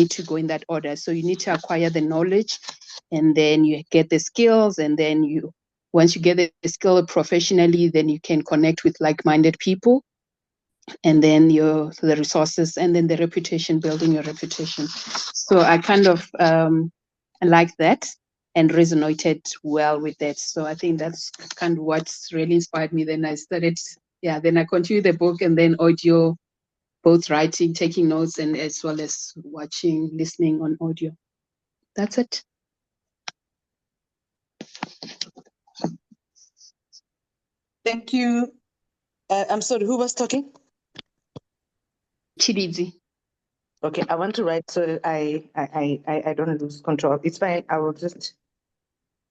need to go in that order. So you need to acquire the knowledge, and then you get the skills, and then once you get the skill professionally, then you can connect with like-minded people, and then the resources, and then the reputation, building your reputation. So I kind of like that and resonated well with that. So I think that's kind of what's really inspired me. Then I started, then I continued the book, and then audio, both writing, taking notes, and as well as watching, listening on audio. That's it. Thank you. I'm sorry, who was talking? Chididzi. Okay, I want to write so that I don't lose control. It's fine. I will just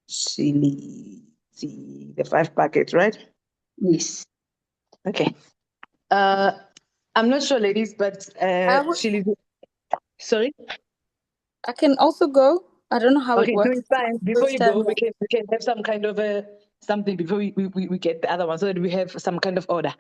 see the 5 packets, right? Yes. Okay. I'm not sure, ladies, but sorry. I can also go. I don't know how it works. Okay, so it's fine. Before you go, we can have some kind of something before we get the other one, so that we have some kind of order.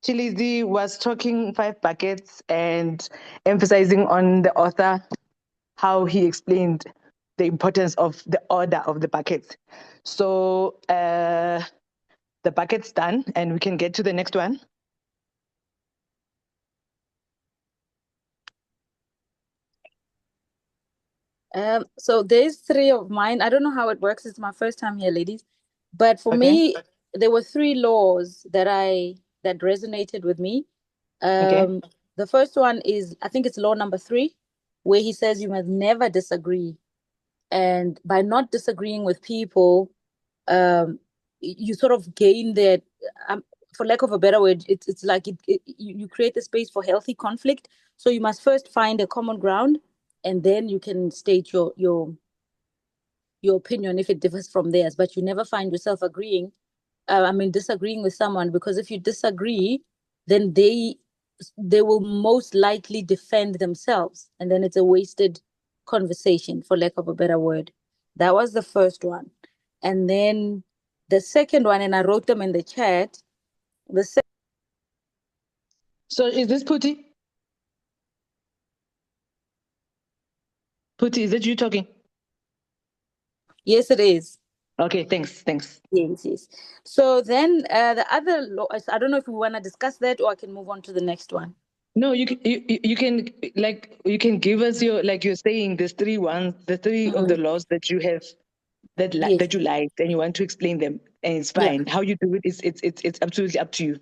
Chilizi was talking 5 packets and emphasizing on the author, how he explained the importance of the order of the packets. So the packet's done, and we can get to the next one. So there's 3 of mine. I don't know how it works. It's my first time here, ladies. But for me, there were 3 laws that resonated with me. The first one is, I think it's law number 3, where he says you must never disagree. And by not disagreeing with people, you sort of gain that, for lack of a better word, it's like you create the space for healthy conflict. So you must first find a common ground, and then you can state your opinion if it differs from theirs. But you never find yourself disagreeing with someone, because if you disagree, then they will most likely defend themselves, and then it's a wasted conversation, for lack of a better word. That was the first one. And then the second one, and I wrote them in the chat. So is this Puti? Puti, is it you talking? Yes, it is. Okay, thanks. Yes. So then the other law, I don't know if we want to discuss that, or I can move on to the next one. No, you can give us your, like you're saying, there's 3 of the laws that you have that you liked, and you want to explain them, and it's fine. How you do it is it's absolutely up to you.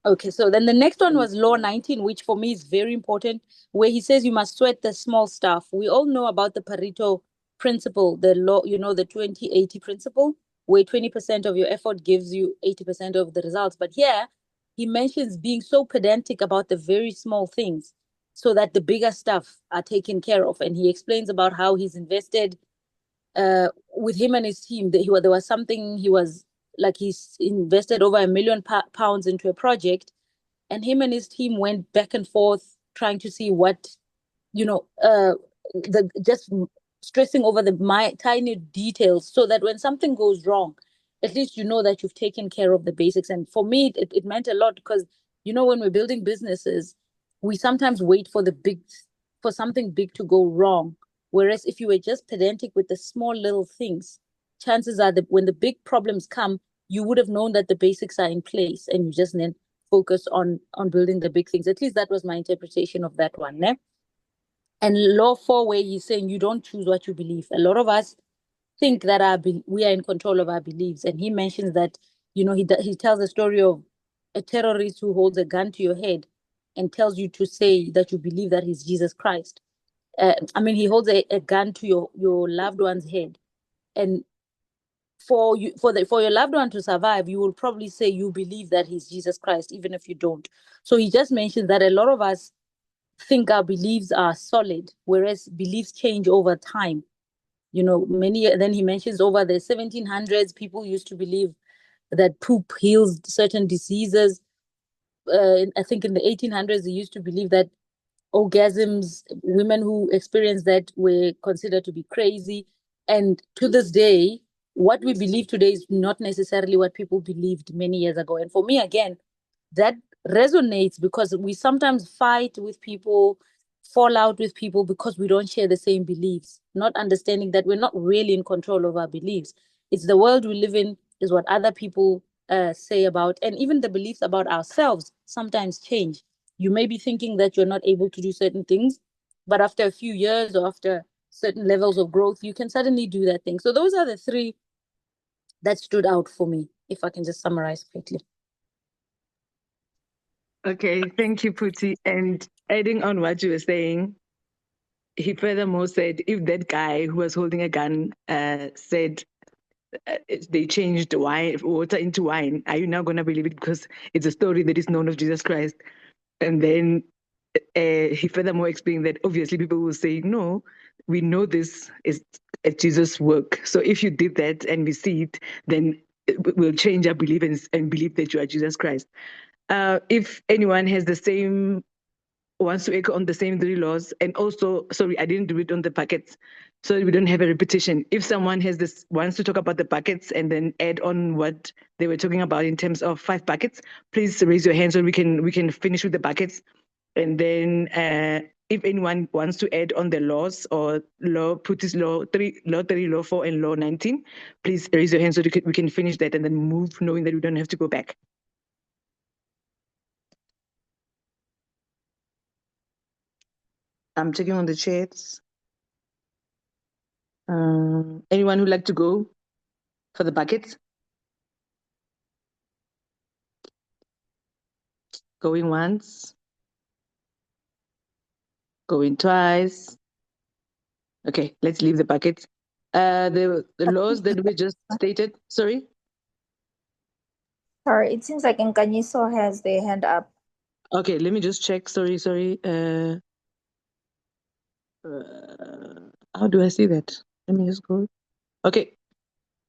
Okay, so then the next one was law 19, which for me is very important, where he says you must sweat the small stuff. We all know about the Pareto principle, the law, the 20-80 principle, where 20% of your effort gives you 80% of the results. But here he mentions being so pedantic about the very small things, so that the bigger stuff are taken care of. And he explains about how he's invested with him and his team. There was something he's invested over £1 million into a project, and him and his team went back and forth trying to see what, just stressing over the tiny details, so that when something goes wrong, at least you know that you've taken care of the basics. And for me, it meant a lot, because when we're building businesses, we sometimes wait for something big to go wrong. Whereas if you were just pedantic with the small little things, chances are that when the big problems come, you would have known that the basics are in place, and you just then focus on building the big things. At least that was my interpretation of that one. Ne? And law 4, where he's saying you don't choose what you believe. A lot of us think that we are in control of our beliefs. And he mentions that, he tells a story of a terrorist who holds a gun to your head and tells you to say that you believe that he's Jesus Christ. He holds a gun to your loved one's head, and for your loved one to survive, you will probably say you believe that he's Jesus Christ, even if you don't. So he just mentions that a lot of us think our beliefs are solid, whereas beliefs change over time. Then he mentions over the 1700s, people used to believe that poop heals certain diseases. I think in the 1800s, they used to believe that orgasms, women who experienced that were considered to be crazy. And to this day, what we believe today is not necessarily what people believed many years ago. And for me, again, that resonates because we sometimes fight with people, fall out with people because we don't share the same beliefs, not understanding that we're not really in control of our beliefs. It's the world we live in, is what other people say about, and even the beliefs about ourselves sometimes change. You may be thinking that you're not able to do certain things, but after a few years or after certain levels of growth, you can suddenly do that thing. So those are the three that stood out for me, if I can just summarize quickly. Okay, thank you, Puti. And adding on what you were saying, he furthermore said if that guy who was holding a gun said they changed water into wine, are you now going to believe it because it's a story that is known of Jesus Christ? And then he furthermore explained that obviously people will say, no, we know this is a Jesus work. So if you did that and we see it, then we'll change our belief and believe that you are Jesus Christ. If anyone has the same, wants to echo on the same three laws, and also, sorry, I didn't do it on the packets, so we don't have a repetition. If someone has this, wants to talk about the packets and then add on what they were talking about in terms of 5 packets, please raise your hand so we can finish with the packets. And then if anyone wants to add on the laws or law, put this law 3, law 3, law 4, and law 19, please raise your hand so we can finish that and then move, knowing that we don't have to go back. I'm checking on the chats. Anyone who'd like to go for the buckets? Going once. Going twice. Okay, let's leave the buckets. The laws that we just stated, sorry? Sorry, it seems like Nkanyiso has their hand up. Okay, let me just check. Sorry. How do I see that? Let me just go. Okay,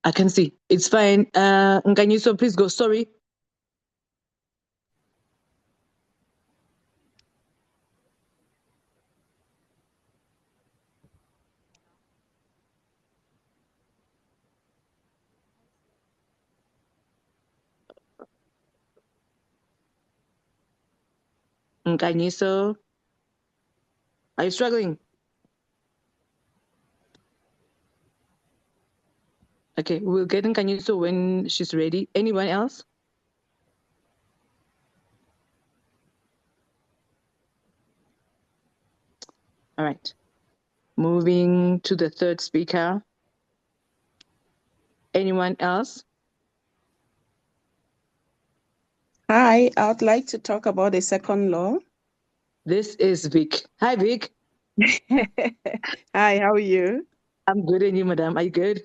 I can see. It's fine. Nkanyiso, please go. Sorry. Nkanyiso, are you struggling? Okay, we'll get Nkanyiso when she's ready. Anyone else? All right. Moving to the third speaker. Anyone else? Hi, I would like to talk about the second law. This is Vic. Hi, Vic. Hi, how are you? I'm good, and you, madam? Are you good?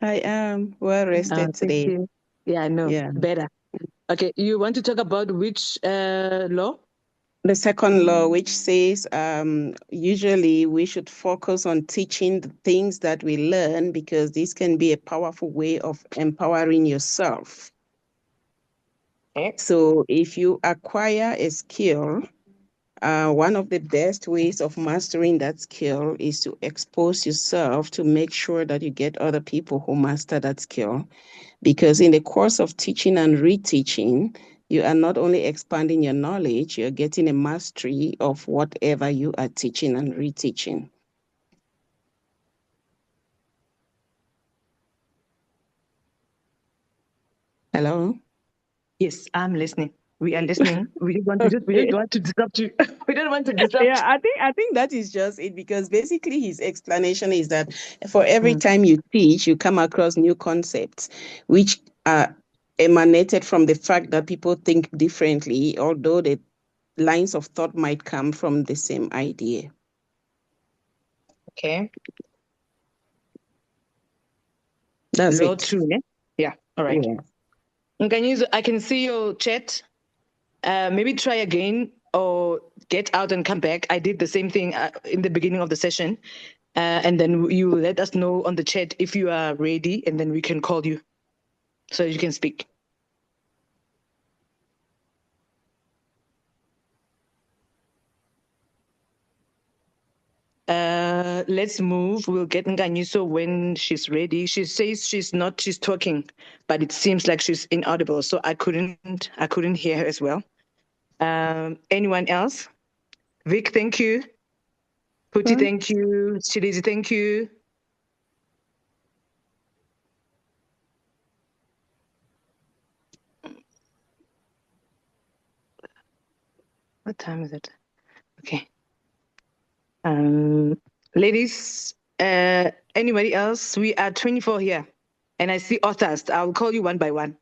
I am well rested today. Thank you. Yeah, I know. Yeah. Better. Okay, you want to talk about which law? The second law, which says usually we should focus on teaching the things that we learn because this can be a powerful way of empowering yourself. Okay. So if you acquire a skill, one of the best ways of mastering that skill is to expose yourself to make sure that you get other people who master that skill. Because in the course of teaching and reteaching, you are not only expanding your knowledge, you're getting a mastery of whatever you are teaching and reteaching. Hello? Yes, I'm listening. We are listening. We don't want to disrupt you. We don't want to disrupt. Yeah, I think that is just it, because basically his explanation is that for every time you teach, you come across new concepts, which are emanated from the fact that people think differently, although the lines of thought might come from the same idea. Okay. That's Law it. 2, yeah? Yeah, all right. Yeah. I can see your chat. Maybe try again or get out and come back. I did the same thing in the beginning of the session. And then you let us know on the chat if you are ready, and then we can call you so you can speak. Let's move. We'll get Nganyiso when she's ready. She says she's talking, but it seems like she's inaudible. So I couldn't hear her as well. Anyone else? Vic, thank you. Puti, thank you. Chilizi, thank you. What time is it? Okay. Ladies, anybody else? We are 24 here. And I see authors. I'll call you one by one.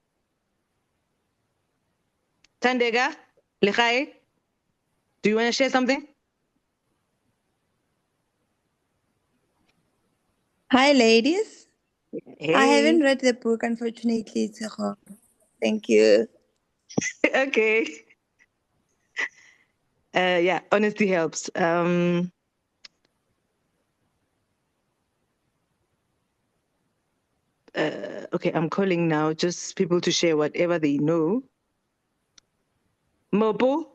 Tandega, Lechai, do you want to share something? Hi, ladies. Hey. I haven't read the book, unfortunately. So thank you. Okay. Yeah, honesty helps. Okay, I'm calling now, just people to share whatever they know. Mopo?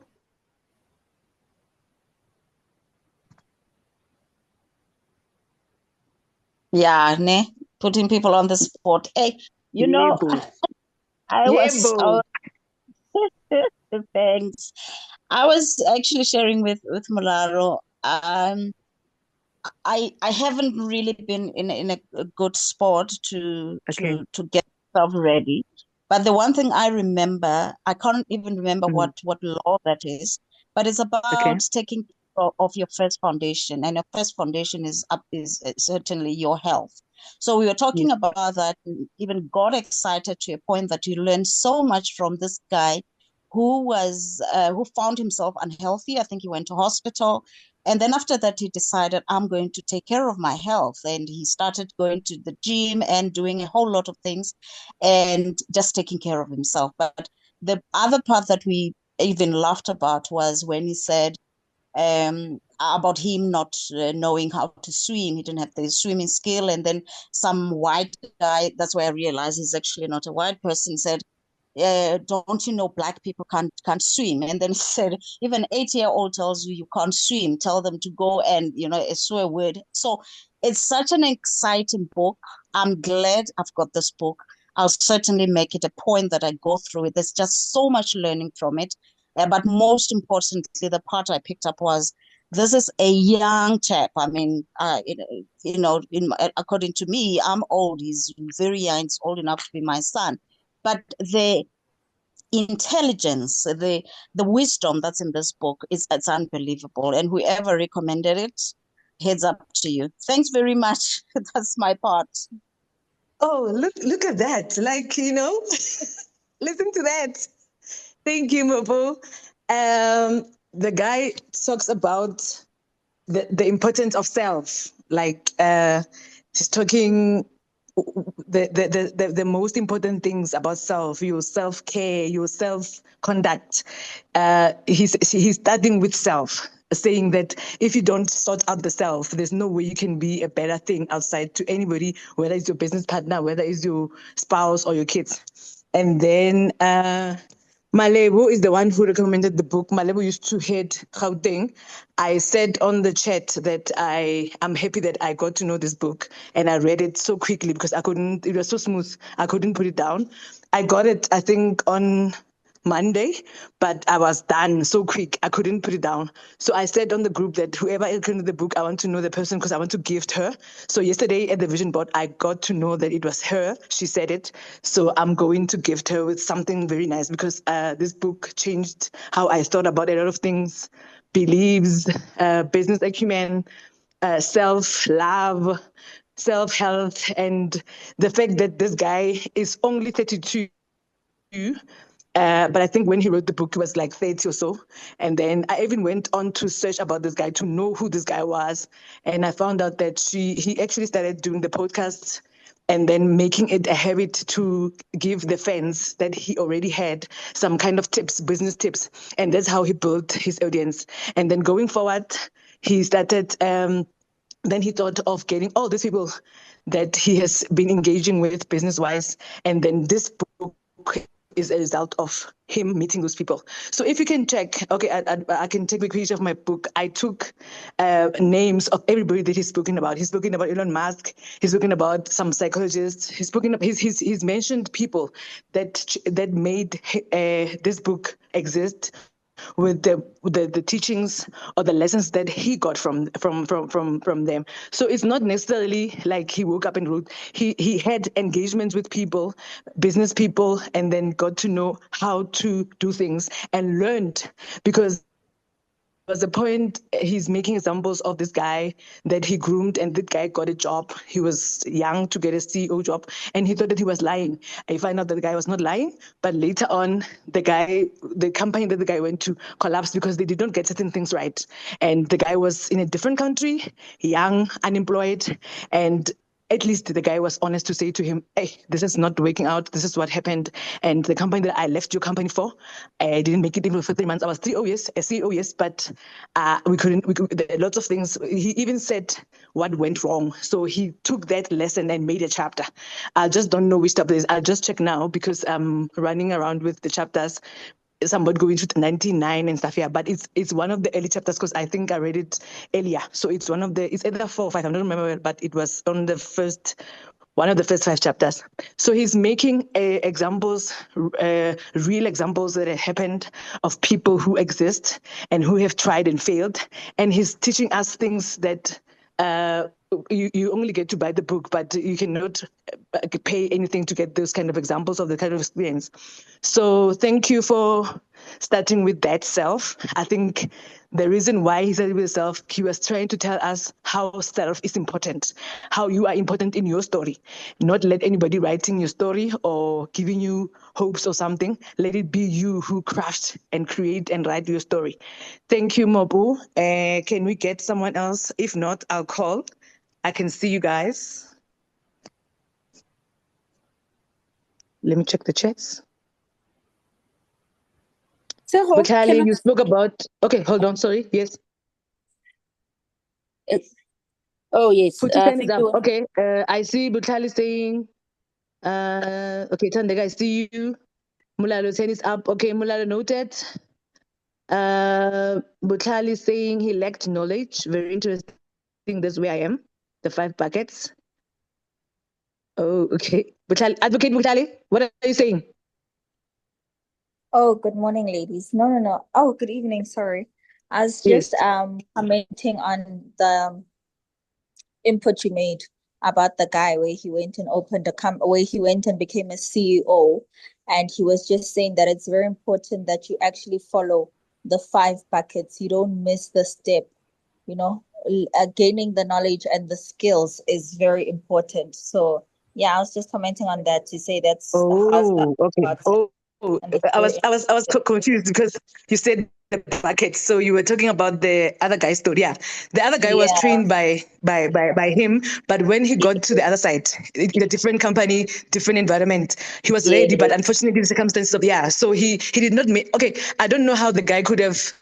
Yeah, putting people on the spot. Hey, I was thanks. I was actually sharing with Mularo. I haven't really been in a good spot to get myself ready. But the one thing I remember, I can't even remember what law that is, but it's about taking care of your first foundation, and your first foundation is certainly your health. So we were talking about that, and even got excited to a point that you learned so much from this guy who found himself unhealthy. I think he went to hospital. And then after that, he decided, I'm going to take care of my health. And he started going to the gym and doing a whole lot of things and just taking care of himself. But the other part that we even laughed about was when he said about him not knowing how to swim. He didn't have the swimming skill. And then some white guy, that's why I realized he's actually not a white person, said, don't you know black people can't swim? And then he said, even 8-year-old tells you can't swim, tell them to go and a swear word. So it's such an exciting book. I'm glad I've got this book. I'll certainly make it a point that I go through it. There's just so much learning from it. But most importantly, the part I picked up was this is a young chap. I mean, according to me, I'm old. He's very young. He's old enough to be my son. But the intelligence, the wisdom that's in this book it's unbelievable. And whoever recommended it, heads up to you. Thanks very much. That's my part. Oh, look at that. Like, listen to that. Thank you, Mopo. The guy talks about the importance of self. Like, he's talking the most important things about self, your self-care, your self-conduct. He's starting with self, saying that if you don't sort out the self, there's no way you can be a better thing outside to anybody, whether it's your business partner, whether it's your spouse or your kids. And then Malebo is the one who recommended the book. Malebo used to head Gauteng. I said on the chat that I'm happy that I got to know this book and I read it so quickly because it was so smooth. I couldn't put it down. I got it, I think, on Monday, but I was done so quick. I couldn't put it down. So I said on the group that whoever recommended the book, I want to know the person because I want to gift her. So yesterday at the vision board, I got to know that it was her. She said it. So I'm going to gift her with something very nice because this book changed how I thought about a lot of things, beliefs, business acumen, self-love, self-health, and the fact that this guy is only 32. But I think when he wrote the book, he was like 30 or so. And then I even went on to search about this guy to know who this guy was. And I found out that he actually started doing the podcast and then making it a habit to give the fans that he already had some kind of tips, business tips. And that's how he built his audience. And then going forward, he started, then he thought of getting all these people that he has been engaging with business-wise. And then this book is a result of him meeting those people. So if you can check, okay, I can take a picture of my book. I took names of everybody that he's spoken about. He's spoken about Elon Musk. He's spoken about some psychologists. He's mentioned people that made this book exist, with the teachings or the lessons that he got from them. So it's not necessarily like he woke up and wrote. He had engagements with people, business people, and then got to know how to do things and learned, because was the point he's making examples of this guy that he groomed, and that guy got a job. He was young to get a CEO job, and he thought that he was lying. I find out that the guy was not lying, but later on, the company that the guy went to collapsed because they did not get certain things right. And the guy was in a different country, young, unemployed, and at least the guy was honest to say to him, hey, this is not working out. This is what happened. And the company that I left your company for, I didn't make it even for 3 months. I was 3 years, a CEO, yes, but there are lots of things. He even said what went wrong. So he took that lesson and made a chapter. I just don't know which chapter it is. I'll just check now because I'm running around with the chapters. Somebody going to 99 and stuff, yeah, but it's one of the early chapters because I think I read it earlier. So it's either 4 or 5, I don't remember, but it was on one of the first 5 chapters. So he's making examples, real examples that have happened of people who exist and who have tried and failed. And he's teaching us things that you only get to buy the book, but you cannot pay anything to get those kind of examples of the kind of experience. So thank you for starting with that self. I think the reason why he started with self, he was trying to tell us how self is important, how you are important in your story. Not let anybody writing your story or giving you hopes or something. Let it be you who craft and create and write your story. Thank you, Mobu. Can we get someone else? If not, I'll call. I can see you guys. Let me check the chats. So, Butali, you spoke about. Okay, hold on. Sorry. Yes. Oh yes. Put your hands up. Okay. I see Butali saying. Okay, Tandega, I see you. Mulalo's hand is up. Okay, Mulalo noted. Butali saying he lacked knowledge. Very interesting. That's where I am. The 5 buckets. Oh, okay. Butali, Advocate Butali, what are you saying? Oh, good morning, ladies. No. Oh, good evening. Sorry. I was just commenting on the input you made about the guy where he went and opened where he went and became a CEO. And he was just saying that it's very important that you actually follow the 5 buckets. You don't miss the step, gaining the knowledge and the skills is very important. So yeah, I was just commenting on that to say that's okay. I was confused because you said the bucket, so you were talking about the other guy's story. Yeah, the other guy was trained by him, but when he got to the other side, in a different company, different environment, he was ready. But unfortunately, the circumstances of so he did not make. Okay, I don't know how the guy could have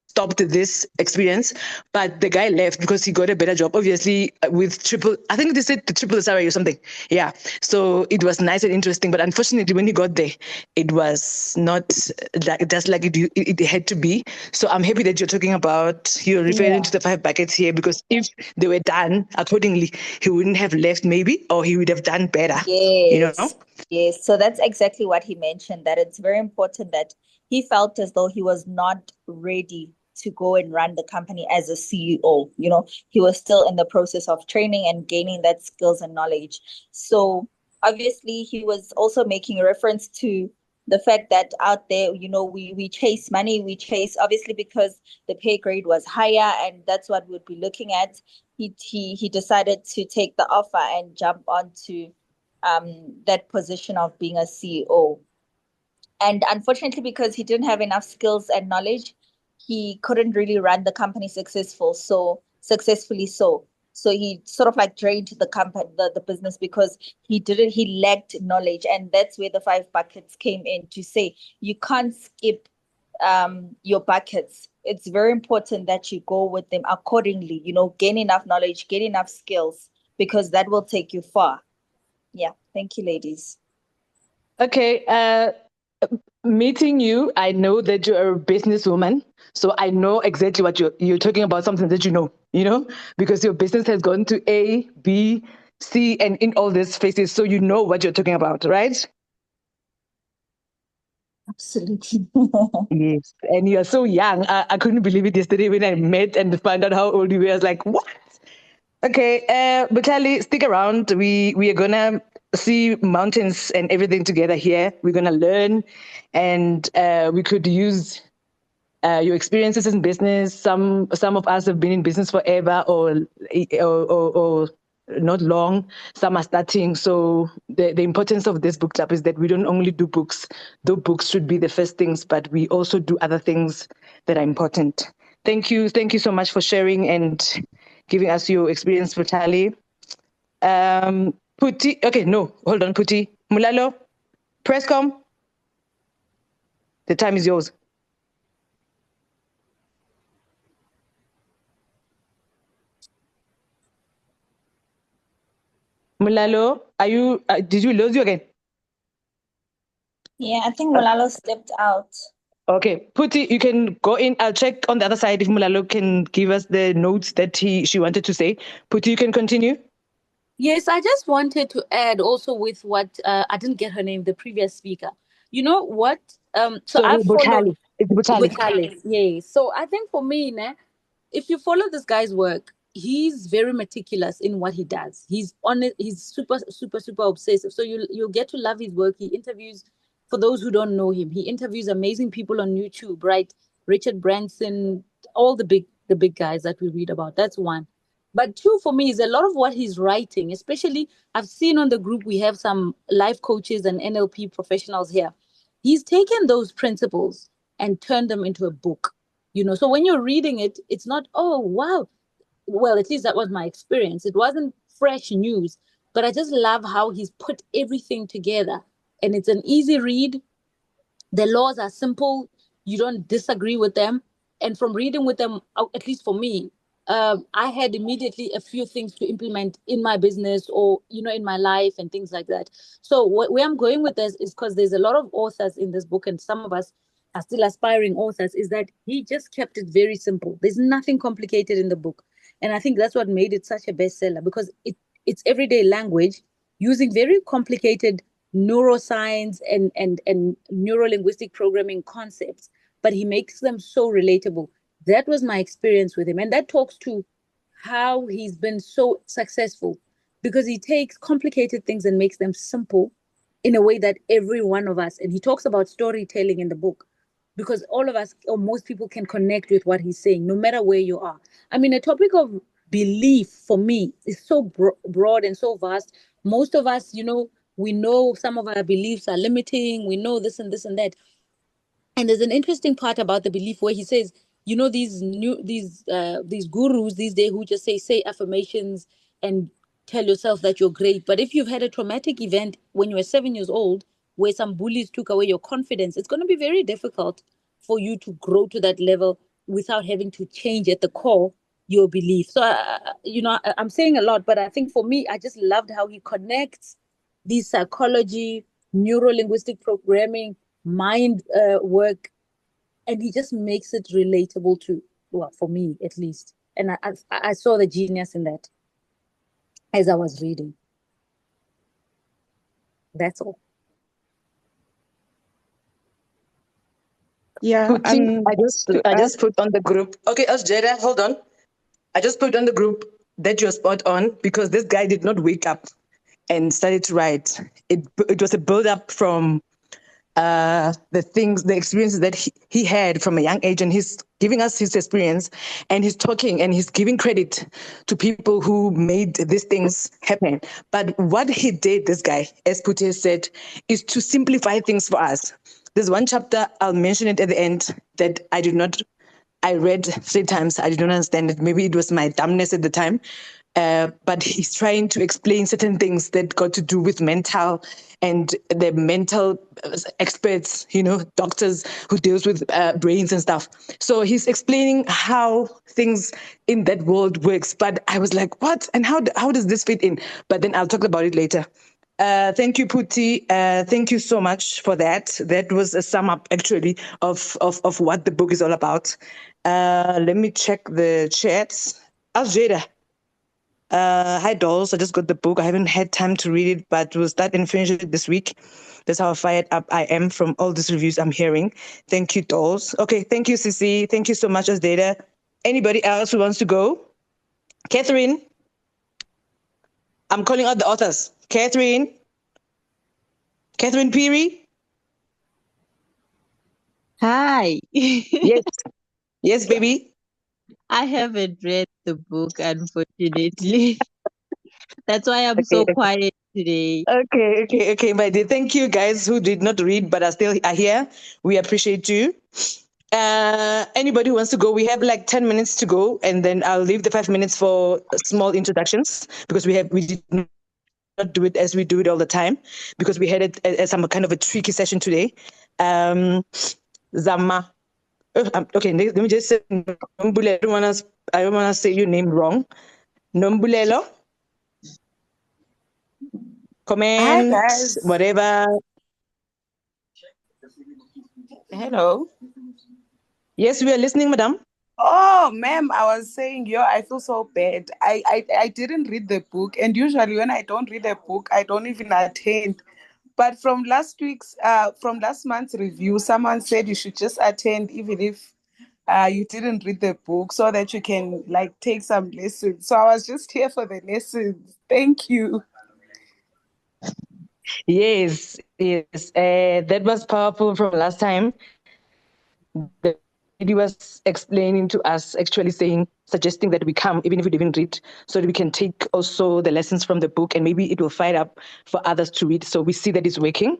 stopped this experience, but the guy left because he got a better job, obviously with I think they said the triple salary or something. Yeah, so it was nice and interesting, but unfortunately when he got there, it was not just like it had to be. So I'm happy that you're referring to the 5 buckets here, because if they were done accordingly, he wouldn't have left maybe, or he would have done better. Yes, so that's exactly what he mentioned, that it's very important that he felt as though he was not ready to go and run the company as a CEO. He was still in the process of training and gaining that skills and knowledge. So obviously he was also making a reference to the fact that out there, we chase money, obviously because the pay grade was higher and that's what we'd be looking at. He decided to take the offer and jump onto that position of being a CEO. And unfortunately, because he didn't have enough skills and knowledge, he couldn't really run the company successfully. So he sort of like drained the company, the business, because he lacked knowledge. And that's where the 5 buckets came in, to say you can't skip your buckets. It's very important that you go with them accordingly, gain enough knowledge, gain enough skills, because that will take you far. Yeah. Thank you, ladies. Okay. Meeting you, I know that you're a businesswoman. So I know exactly what you're talking about, something that you know, because your business has gone to A, B, C, and in all these phases. So you know what you're talking about, right? Absolutely. Yes. And you're so young. I couldn't believe it yesterday when I met and found out how old you were. I was like, what? Okay, Butali, stick around. We are gonna see mountains and everything together here. We're gonna learn, and we could use your experiences in business. Some of us have been in business forever, or not long. Some are starting. So the importance of this book club is that we don't only do books. Though books should be the first things, but we also do other things that are important. Thank you so much for sharing and giving us your experience, Vitali. Puti, okay, no, hold on, Puti. Mulalo, Presscom, the time is yours. Mulalo, did we lose you again? Yeah, I think Mulalo stepped out. Okay, Puti, you can go in. I'll check on the other side if Mulalo can give us the notes that she wanted to say. Puti, you can continue. Yes, I just wanted to add also with what I didn't get her name, the previous speaker. You know what? So Sorry, I followed Butali. It's Butali. Butale. Yeah. So I think for me, ne, if you follow this guy's work, he's very meticulous in what he does. He's on it. He's super, super, super obsessive. So you'll get to love his work. He interviews, for those who don't know him, he interviews amazing people on YouTube, right? Richard Branson, all the big guys that we read about. That's one. But two, for me, is a lot of what he's writing, especially I've seen on the group, we have some life coaches and NLP professionals here. He's taken those principles and turned them into a book. So when you're reading it, it's not, oh, wow. Well, at least that was my experience. It wasn't fresh news, but I just love how he's put everything together. And it's an easy read. The laws are simple. You don't disagree with them. And from reading with them, at least for me, I had immediately a few things to implement in my business or, in my life and things like that. So where I'm going with this is because there's a lot of authors in this book, and some of us are still aspiring authors, is that he just kept it very simple. There's nothing complicated in the book. And I think that's what made it such a bestseller, because it's everyday language using very complicated neuroscience and neuro-linguistic programming concepts, but he makes them so relatable. That was my experience with him. And that talks to how he's been so successful, because he takes complicated things and makes them simple in a way that every one of us, and he talks about storytelling in the book, because all of us, or most people, can connect with what he's saying, no matter where you are. I mean, a topic of belief for me is so broad and so vast. Most of us, we know some of our beliefs are limiting. We know this and this and that. And there's an interesting part about the belief where he says, these gurus these days who just say affirmations and tell yourself that you're great. But if you've had a traumatic event when you were 7 years old, where some bullies took away your confidence, it's going to be very difficult for you to grow to that level without having to change at the core your belief. So, I'm saying a lot, but I think for me, I just loved how he connects these psychology, neuro-linguistic programming, mind work, and he just makes it relatable to, well, for me at least. And I saw the genius in that as I was reading. That's all. Yeah, I just put on the group. Okay, Jada, hold on. I just put on the group that you're spot on, because this guy did not wake up and started to write. It was a build up from the experiences that he had from a young age, and he's giving us his experience, and he's talking and he's giving credit to people who made these things happen. But what he did, this guy, as Puti said, is to simplify things for us. There's one chapter, I'll mention it at the end, that I read 3 times. I did not understand it. Maybe it was my dumbness at the time. But he's trying to explain certain things that got to do with mental and the mental experts, doctors who deals with brains and stuff. So he's explaining how things in that world works. But I was like, what? And how does this fit in? But then I'll talk about it later. Thank you, Puti. Thank you so much for that. That was a sum up, actually, of what the book is all about. Let me check the chats. Jada. Hi, dolls. I just got the book. I haven't had time to read it, but we'll start and finish it this week. That's how fired up I am from all these reviews I'm hearing. Thank you, dolls. Okay, thank you, Sissy. Thank you so much, Asdata. Anybody else who wants to go? Catherine. I'm calling out the authors. Catherine Peary. Hi. Yes. Yes, baby. I haven't read the book, unfortunately. That's why I'm so quiet today. Okay, my dear. Thank you, guys who did not read but are still here. We appreciate you. Anybody who wants to go, we have like 10 minutes to go, and then I'll leave the 5 minutes for small introductions because we did not do it as we do it all the time because we had it as some kind of a tricky session today. Zama. Okay, let me just say Nombulelo. I don't want to say your name wrong. Nombulelo. Comment, Hi guys. whatever. Hello. Yes, we are listening, madam. Oh, ma'am, I was saying, I feel so bad. I didn't read the book, and usually when I don't read a book, I don't even attend. But from last month's review, someone said you should just attend even if you didn't read the book, so that you can like take some lessons. So I was just here for the lessons. Thank you. Yes. That was powerful from last time. The lady was explaining to us, actually suggesting that we come, even if we didn't read, so that we can take also the lessons from the book, and maybe it will fire up for others to read. So we see that it's working.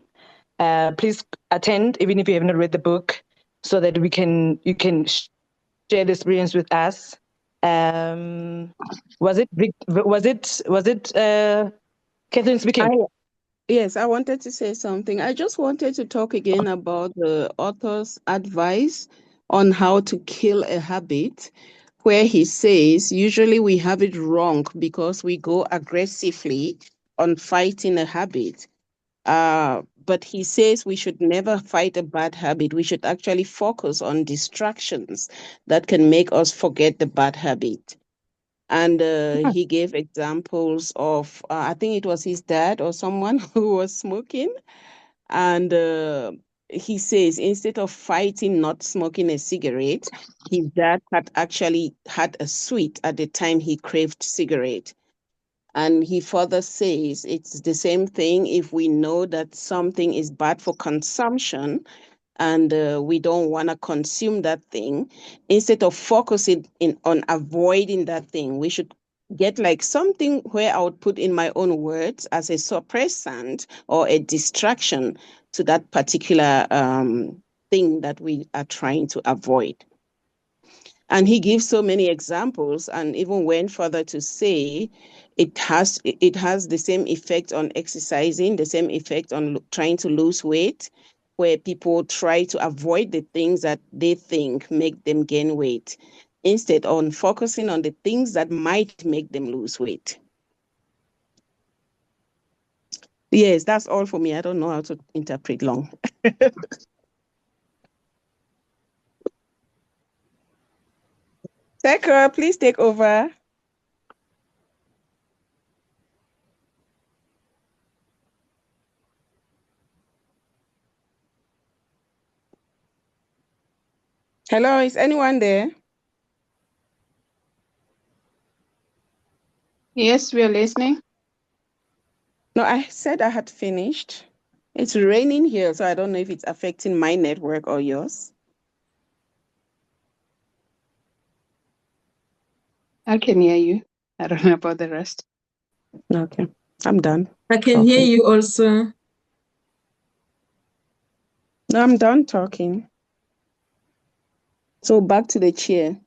Please attend, even if you have not read the book, so that you can share the experience with us. Was it Catherine speaking? Yes, I wanted to say something. I just wanted to talk again about the author's advice on how to kill a habit, where he says usually we have it wrong because we go aggressively on fighting a habit. But he says we should never fight a bad habit. We should actually focus on distractions that can make us forget the bad habit. And he gave examples of, I think it was his dad or someone who was smoking. And he says instead of fighting not smoking a cigarette, his dad had actually had a sweet at the time he craved cigarette. And he further says it's the same thing if we know that something is bad for consumption and we don't want to consume that thing. Instead of focusing on avoiding that thing, we should get like something where I would put in my own words as a suppressant or a distraction to that particular thing that we are trying to avoid. And he gives so many examples and even went further to say it has the same effect on exercising, the same effect on trying to lose weight, where people try to avoid the things that they think make them gain weight, instead on focusing on the things that might make them lose weight. Yes, that's all for me. I don't know how to interpret long. Tekra, please take over. Hello, is anyone there? Yes, we are listening. No, I said I had finished. It's raining here, so I don't know if it's affecting my network or yours. I can hear you. I don't know about the rest. Okay, I'm done. I can hear you also. No, I'm done talking. So back to the chair.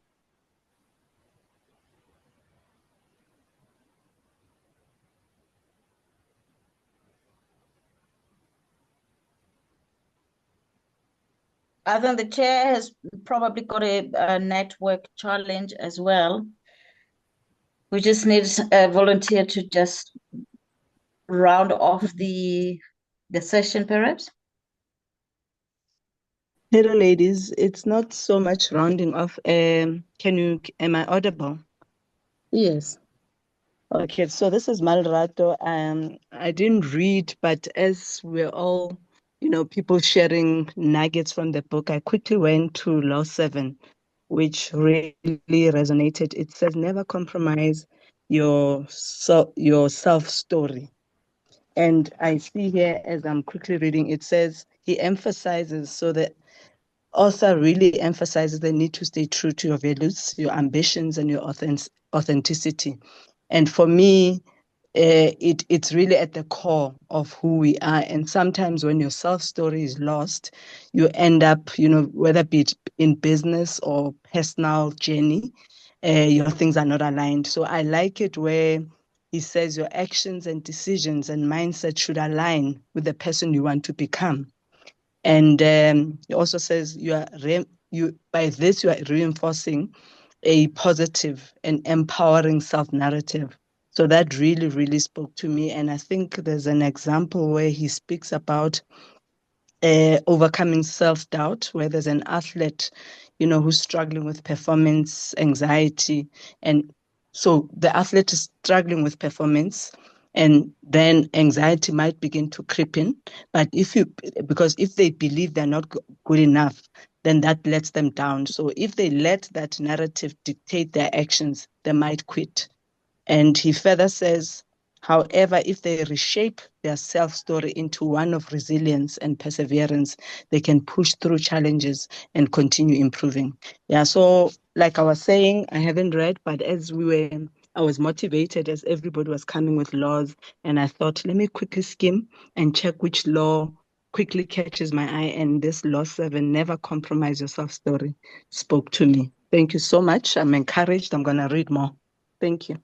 I think the chair has probably got a network challenge as well. We just need a volunteer to just round off the session, perhaps? Hello, ladies. It's not so much rounding off. Am I audible? Yes. Okay, so this is Malrato. I didn't read, but as we're all, people sharing nuggets from the book, I quickly went to Law 7, which really resonated. It says, never compromise your self story. And I see here, as I'm quickly reading, it says he emphasizes, so the author really emphasizes the need to stay true to your values, your ambitions, and your authenticity. And for me, it's really at the core of who we are. And sometimes when your self story is lost, you end up, whether it be in business or personal journey, your things are not aligned. So I like it where he says your actions and decisions and mindset should align with the person you want to become. And he also says by this you are reinforcing a positive and empowering self-narrative. So that really, really spoke to me. And I think there's an example where he speaks about overcoming self-doubt, where there's an athlete, who's struggling with performance anxiety. And so the athlete is struggling with performance, and then anxiety might begin to creep in. But because if they believe they're not good enough, then that lets them down. So if they let that narrative dictate their actions, they might quit. And he further says, however, if they reshape their self-story into one of resilience and perseverance, they can push through challenges and continue improving. Yeah, so like I was saying, I haven't read, but I was motivated as everybody was coming with laws, and I thought, let me quickly skim and check which law quickly catches my eye. And this Law 7, never compromise your self-story, spoke to me. Thank you so much. I'm encouraged. I'm going to read more. Thank you.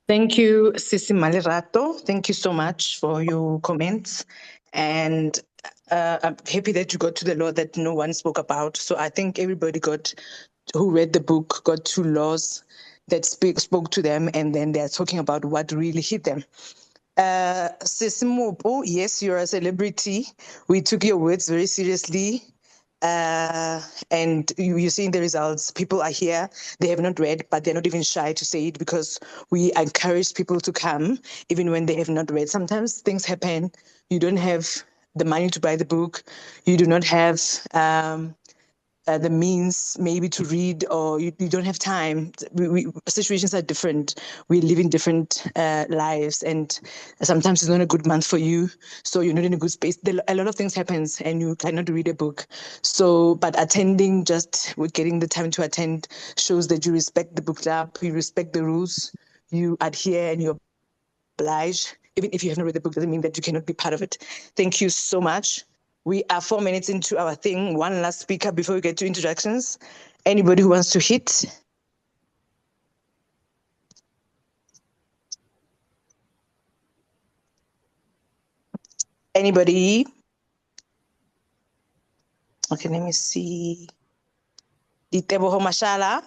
Thank you, Sisi Malerato. Thank you so much for your comments. And I'm happy that you got to the law that no one spoke about. So I think everybody who read the book got 2 laws that spoke to them, and then they're talking about what really hit them. Sisi Mopo, yes, you're a celebrity. We took your words very seriously. And you're seeing the results. People are here, they have not read, but they're not even shy to say it, because we encourage people to come even when they have not read. Sometimes things happen, you don't have the money to buy the book, you do not have the means maybe to read, or you don't have time. Situations are different. We live in different lives, and sometimes it's not a good month for you, so you're not in a good space. A lot of things happens and you cannot read a book. So, but attending, just with getting the time to attend, shows that you respect the book club, you respect the rules, you adhere, and you oblige. Even if you haven't read the book, doesn't mean that you cannot be part of it. Thank you so much. We are 4 minutes into our thing. One last speaker before we get to introductions. Anybody who wants to hit? Anybody? Okay, let me see. Diteboho Mashala.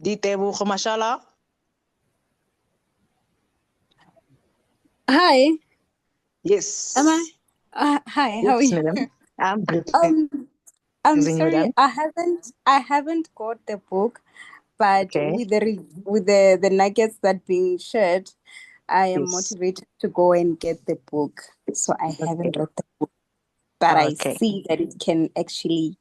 Diteboho Mashala. Hi. Yes. Am I? Hi. How are Yes, you? madam. I'm good. I'm Using you, sorry. madam. I haven't got the book, but Okay. with the nuggets that being shared, I am Yes. motivated to go and get the book. So I haven't Okay. read the book, but I Okay. see that it can actually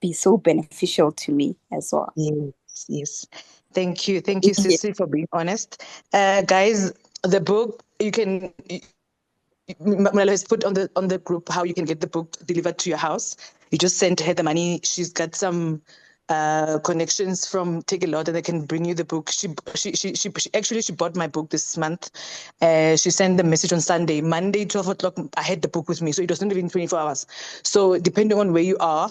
be so beneficial to me as well. Yes, yes. Thank you, Sisi, for being honest. Guys, the book Malala has put on the group how you can get the book delivered to your house. You just send her the money. She's got some connections from Take a Lot, and they can bring you the book. She actually bought my book this month. She sent the message on Sunday. Monday, 12 o'clock, I had the book with me, so it was not even 24 hours. So depending on where you are,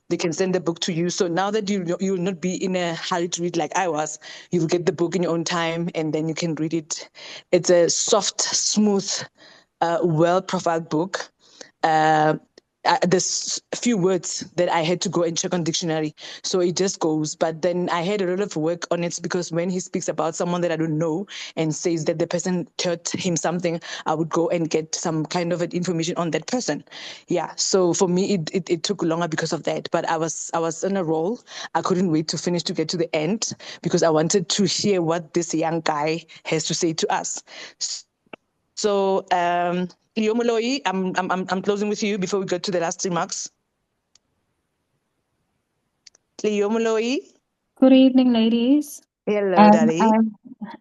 they can send the book to you. So now that you will not be in a hurry to read like I was, you'll get the book in your own time, and then you can read it. It's a soft, smooth, well-profiled book. there's a few words that I had to go and check on dictionary. So it just goes. But then I had a lot of work on it because when he speaks about someone that I don't know and says that the person taught him something, I would go and get some kind of information on that person. Yeah. So for me, it took longer because of that. But I was on a roll. I couldn't wait to finish to get to the end because I wanted to hear what this young guy has to say to us. So, Leo Moloi, I'm closing with you before we go to the last remarks. Leo Moloi. Good evening, ladies. Hello, Daddy. I've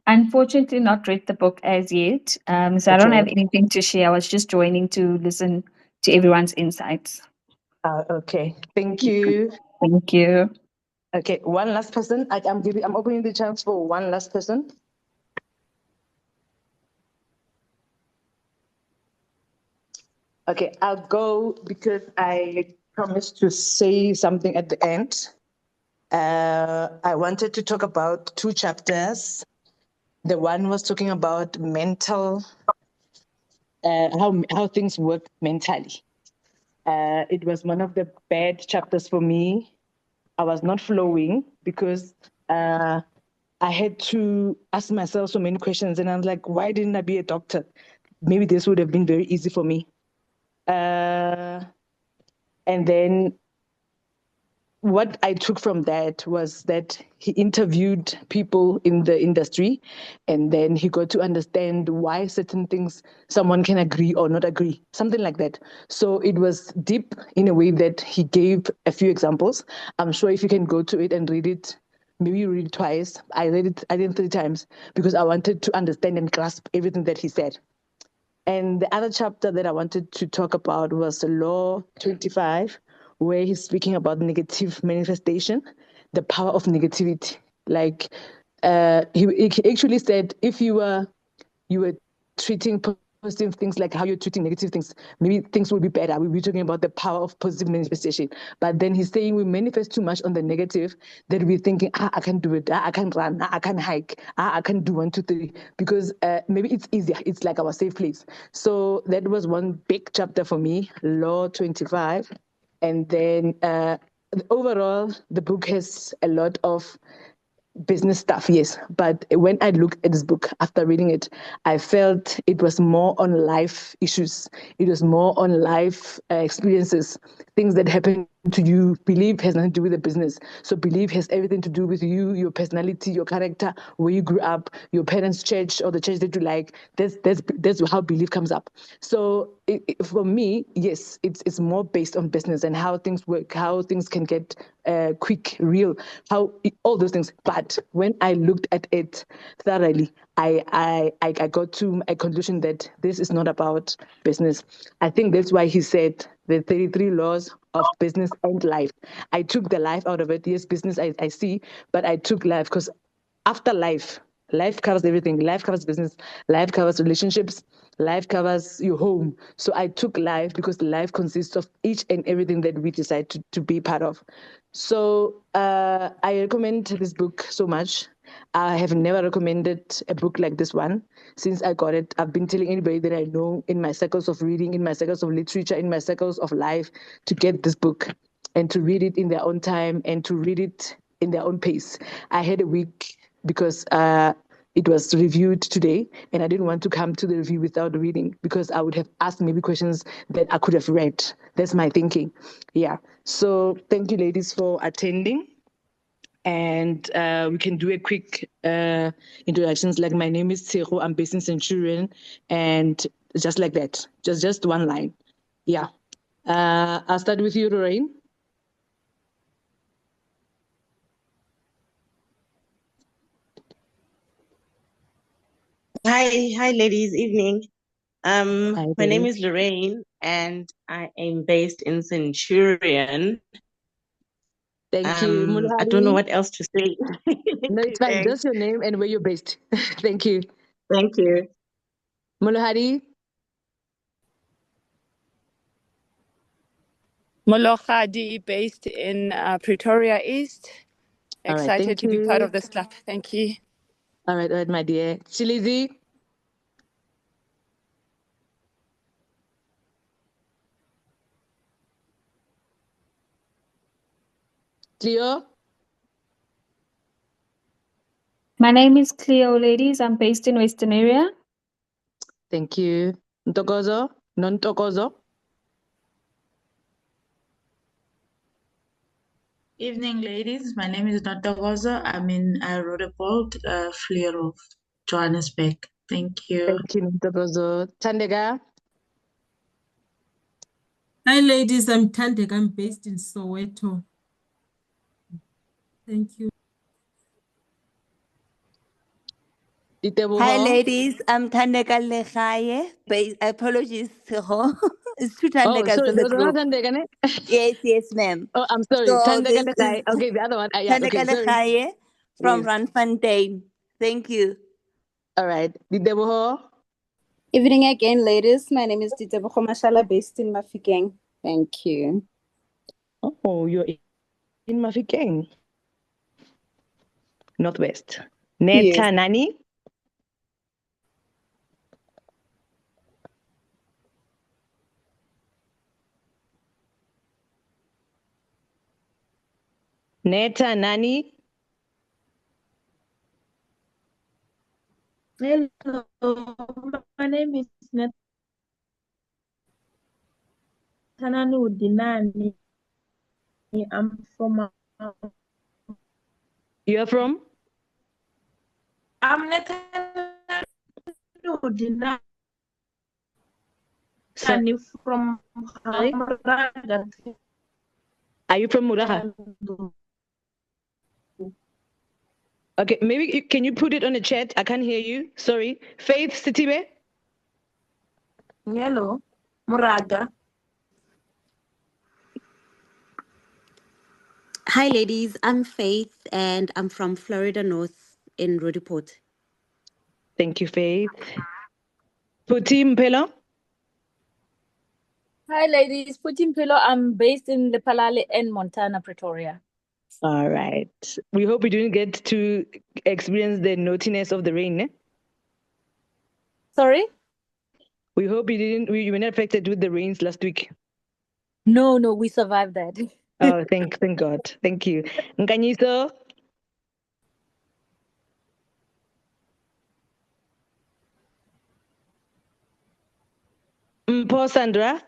unfortunately not read the book as yet, so I don't have anything to share. I was just joining to listen to everyone's insights. Okay, thank you. Thank you. Okay, one last person. I'm opening the chance for one last person. Okay, I'll go because I promised to say something at the end. I wanted to talk about 2 chapters. The one was talking about mental, how things work mentally. It was one of the bad chapters for me. I was not flowing because I had to ask myself so many questions, and I was like, why didn't I be a doctor? Maybe this would have been very easy for me. And then what I took from that was that he interviewed people in the industry, and then he got to understand why certain things someone can agree or not agree, something like that. So it was deep in a way that he gave a few examples. I'm sure if you can go to it and read it, maybe you read it twice. I read it 3 times because I wanted to understand and grasp everything that he said. And the other chapter that I wanted to talk about was Law 25, where he's speaking about negative manifestation, the power of negativity. Like he actually said, if you were treating positive things like how you're treating negative things, maybe things will be better. We'll be talking about the power of positive manifestation. But then he's saying we manifest too much on the negative that we're thinking, I can't do it, I can't run, I can't hike, I can't do 1, 2, 3, because maybe it's easier. It's like our safe place. So that was one big chapter for me, Law 25. And then overall, the book has a lot of business stuff, yes. But when I looked at this book after reading it, I felt it was more on life issues. It was more on life experiences, things that happen to you. Belief has nothing to do with the business. So belief has everything to do with you, your personality, your character, where you grew up, your parents' church or the church that you like. That's how belief comes up. So for me, yes, it's more based on business and how things work, how things can get quick, real, all those things. But when I looked at it thoroughly, I got to a conclusion that this is not about business. I think that's why he said the 33 laws of business and life. I took the life out of it. Yes, business I see, but I took life because after life covers everything. Life covers business. Life covers relationships. Life covers your home. So I took life because life consists of each and everything that we decide to be part of. So I recommend this book so much. I have never recommended a book like this one since I got it. I've been telling anybody that I know in my circles of reading, in my circles of literature, in my circles of life to get this book and to read it in their own time and to read it in their own pace. I had a week because it was reviewed today and I didn't want to come to the review without reading because I would have asked maybe questions that I could have read. That's my thinking. Yeah. So thank you, ladies, for attending. And we can do a quick introductions. Like, my name is Tshego, I'm based in Centurion, and just like that, just one line. Yeah. I'll start with you, Lorraine. Hi, ladies. Evening. My name is Lorraine, and I am based in Centurion. Thank you. I don't know what else to say. No, it's fine. Thanks. Just your name and where you're based. Thank you. Thank you. Molohadi. Molohadi, based in Pretoria East. Excited to be part of this club. Thank you. All right, my dear. Chilizi. Cleo? My name is Cleo, ladies. I'm based in Western area. Thank you. Ntokozo? Non-Tokozo? Evening, ladies. My name is Natogoza. I'm in Roodepoort, Fleer of Johannesburg. Thank you. Thank you, Ntokozo. Tandega? Hi, ladies. I'm Tandek. I'm based in Soweto. Thank you. Hi, ladies. I'm Tandeka Lekhaye. Apologies, Tseho. It's two Oh, Tandekas sorry, in there the was another group. Tandega, ne? Yes, ma'am. Oh, I'm sorry. So Tandega this Lekai. is Okay, the other one. Yeah, okay, Tandeka sorry. Lekhaye from Yes. Randfontein. Thank you. All right. Dideboho? Evening again, ladies. My name is Ditebogo Mashala, based in Mafikeng. Thank you. Oh, you're in Mafikeng. Northwest. Neta Yes. Nani? Neta Nani? Hello, my name is Netanani Udinani. I'm from. You're from? I'm Netanani Udinani from Hamraga. Are you from Muraha? Okay, maybe can you put it on the chat? I can't hear you. Sorry. Faith Sitibe? Hello, Muraga. Hi, ladies. I'm Faith, and I'm from Florida North in Roodepoort. Thank you, Faith. Putim Pelo? Hi, ladies. Putin Pilo. I'm based in Lepalale and Montana, Pretoria. All right. We hope you didn't get to experience the naughtiness of the rain. Eh? Sorry? We hope you were not affected with the rains last week. No, we survived that. Oh, thank God. Thank you. Nkanyiso? Mpho Sandra?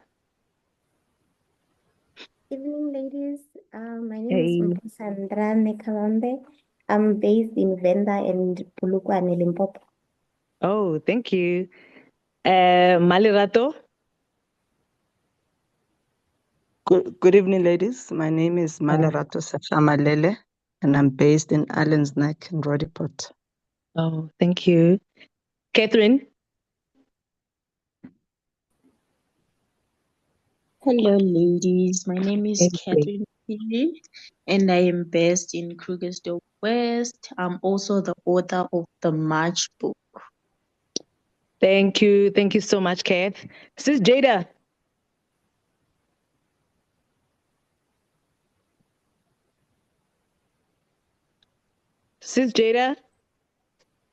Evening, ladies. My name Hey. is Sandra Nekalambe. I'm based in Venda and Polokwane, Limpopo. Oh, thank you. Malirato? Good evening, ladies. My name is Malerato Sachamalele, and I'm based in Allen's Neck in Roodepoort. Oh, thank you. Catherine? Hello, ladies. My name is Catherine Pili, and I am based in Krugersdorp West. I'm also the author of the March book. Thank you. Thank you so much, Kath. Sis Jada? Sis Jada?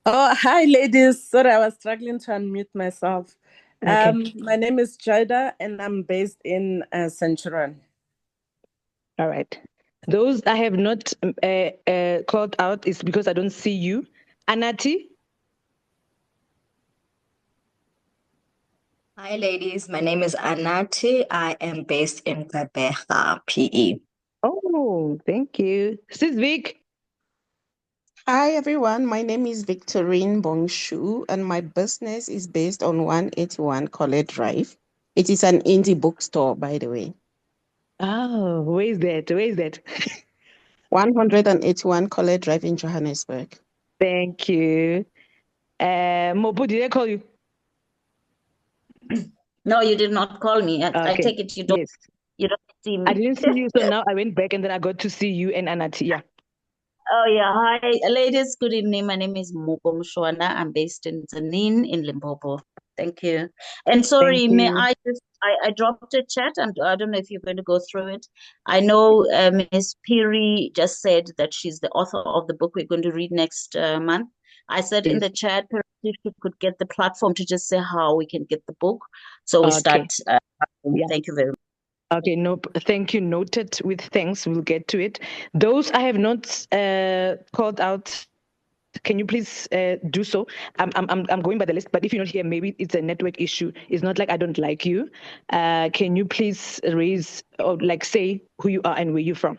Oh, hi, ladies. Sorry, I was struggling to unmute myself. Okay. My name is Jada, and I'm based in Centurion. All right. Those I have not called out is because I don't see you. Anati? Hi, ladies. My name is Anati. I am based in Gqeberha, PE. Oh, thank you. Sis Vic? Hi, everyone. My name is Victorine Bongshu, and my business is based on 181 Collet Drive. It is an indie bookstore, by the way. Oh, where is that? 181 Collet Drive in Johannesburg. Thank you. Mopu, did I call you? No, you did not call me. I Okay. take it you don't. Yes. You don't see me. I didn't see you, so now I went back and then I got to see you and Anati. Yeah. Oh yeah, hi ladies. Good evening. My name is Mugo Mshwana. I'm based in Zanin in Limpopo. Thank you. And sorry, Thank may you. I just I dropped a chat and I don't know if you're going to go through it. I know Ms. Piri just said that she's the author of the book we're going to read next month. I said in Yes. the chat, perhaps if you could get the platform to just say how we can get the book. So we Okay. start. Yeah. Thank you very much. Okay, nope. Thank you. Noted with thanks. We'll get to it. Those I have not called out, can you please do so? I'm going by the list, but if you're not here, maybe it's a network issue. It's not like I don't like you. Can you please raise or like say who you are and where you're from?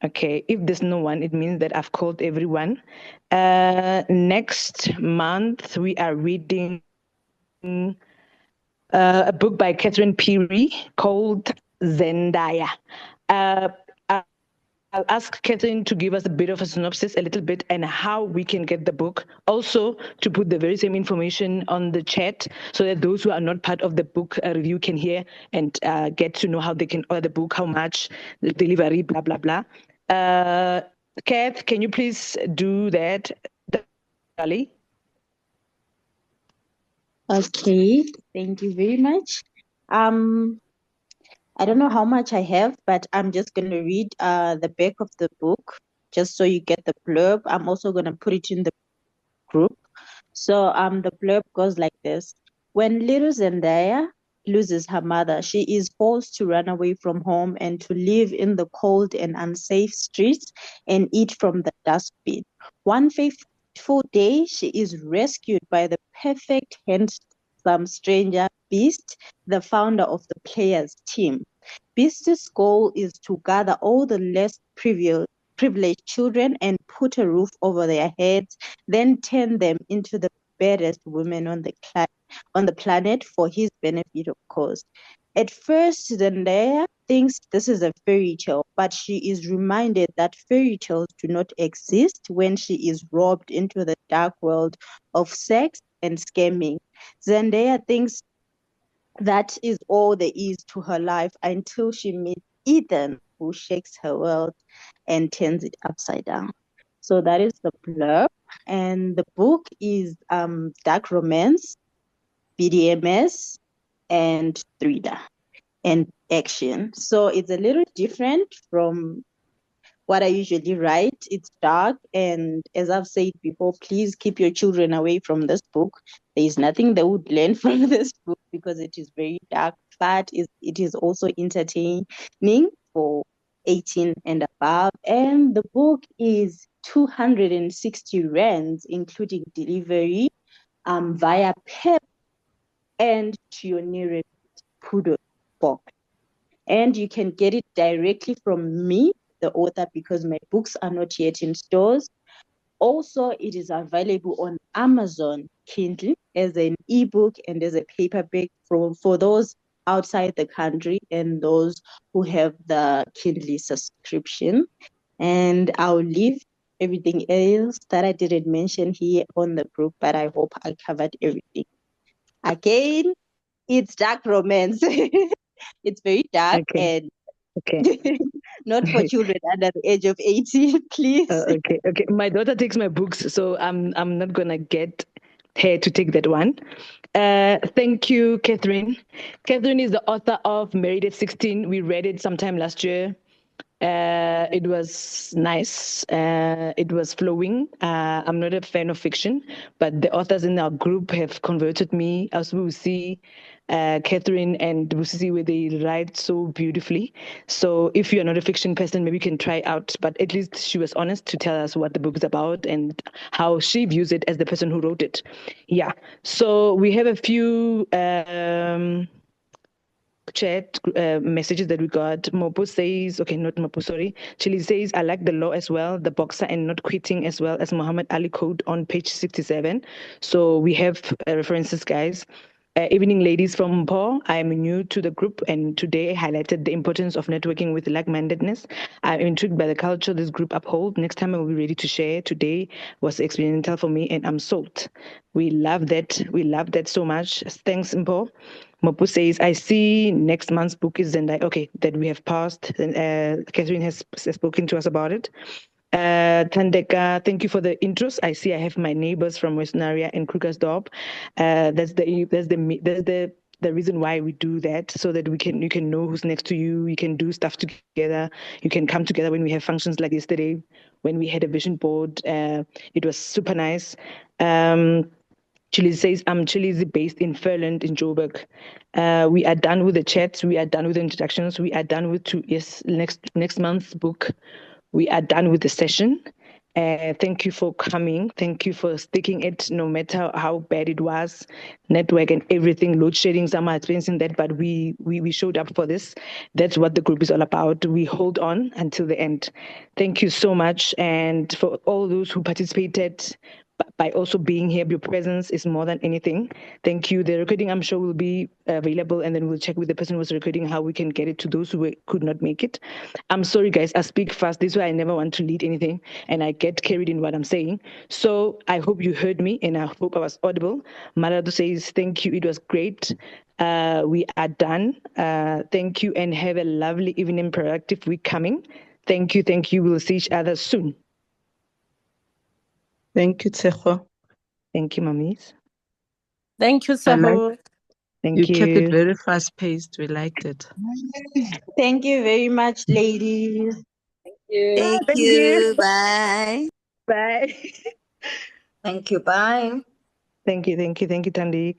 Okay, if there's no one, it means that I've called everyone. Next month, we are reading a book by Catherine Peary called Zendaya. I'll ask Catherine to give us a bit of a synopsis, a little bit, and how we can get the book. Also, to put the very same information on the chat so that those who are not part of the book review can hear and get to know how they can order the book, how much, the delivery, blah, blah, blah. Kath, can you please do that? Dali? Okay, thank you very much. I don't know how much I have, but I'm just going to read the back of the book just so you get the blurb. I'm also going to put it in the group. So the blurb goes like this. When little Zendaya loses her mother, she is forced to run away from home and to live in the cold and unsafe streets and eat from the dustbin. One fateful day, she is rescued by the perfect handsome stranger Beast, the founder of the players' team. Beast's goal is to gather all the less privileged children and put a roof over their heads, then turn them into the baddest women on the planet for his benefit, of course. At first, Zendaya thinks this is a fairy tale, but she is reminded that fairy tales do not exist when she is robbed into the dark world of sex and scamming. Zendaya thinks that is all there is to her life until she meets Ethan, who shakes her world and turns it upside down. So that is the blurb. And the book is dark romance, BDMS, and thriller and action. So it's a little different from what I usually write. It's dark, and as I've said before, please keep your children away from this book. There is nothing they would learn from this book because it is very dark, but it is also entertaining for 18 and above. And the book is 260 rands, including delivery via PEP and to your nearest Pudo box. And you can get it directly from me, the author, because my books are not yet in stores. Also, it is available on Amazon Kindle as an ebook and as a paperback for those outside the country and those who have the Kindle subscription. And I'll leave everything else that I didn't mention here on the group, but I hope I covered everything. Again, it's dark romance. It's very dark and not for children under the age of 18, please. Okay. My daughter takes my books, so I'm not gonna get her to take that one. Thank you, Catherine. Catherine is the author of Married at 16. We read it sometime last year. It was nice. It was flowing. I'm not a fan of fiction, but the authors in our group have converted me, as we will see. Catherine and Busisi, where they write so beautifully. So if you're not a fiction person, maybe you can try out. But at least she was honest to tell us what the book is about and how she views it as the person who wrote it. Yeah. So we have a few chat messages that we got. Mopo says, okay, not Mopo, sorry. Chili says, I like the law as well, the boxer and not quitting, as well as Muhammad Ali quote on page 67. So we have references, guys. Evening, ladies from Paul. I am new to the group and today I highlighted the importance of networking with like-mindedness. I'm intrigued by the culture this group upholds. Next time I will be ready to share. Today was experimental for me and I'm sold. We love that. We love that so much. Thanks, Mpo. Mopu says, I see next month's book is Zendaya. Okay, that we have passed. Catherine has spoken to us about it. Tandeka, thank you for the intros. I see I have my neighbors from Western area and Krugersdorp. That's the reason why we do that, so that you can know who's next to you. You can do stuff together. You can come together when we have functions like yesterday, when we had a vision board. It was super nice. Chiliz says, Chiliz based in Fairland in Joburg. We are done with the chats. We are done with the introductions. We are done with next month's book. We are done with the session. Thank you for coming. Thank you for sticking it, no matter how bad it was, network and everything, load shedding, some are experiencing that, but we showed up for this. That's what the group is all about. We hold on until the end. Thank you so much. And for all those who participated, by also being here, your presence is more than anything. Thank you. The recording, I'm sure, will be available, and then we'll check with the person who was recording how we can get it to those who could not make it. I'm sorry, guys, I speak fast. This is why I never want to lead anything, and I get carried in what I'm saying. So I hope you heard me, and I hope I was audible. Marado says, thank you. It was great. We are done. Thank you, and have a lovely evening, productive week coming. Thank you. Thank you. We'll see each other soon. Thank you, Tseho. Thank you, mummies. Thank you, Tseho. Thank you. You kept it very fast paced. We liked it. Thank you very much, ladies. Thank you. Bye. Bye. Thank you. Bye. Thank you, Tandy.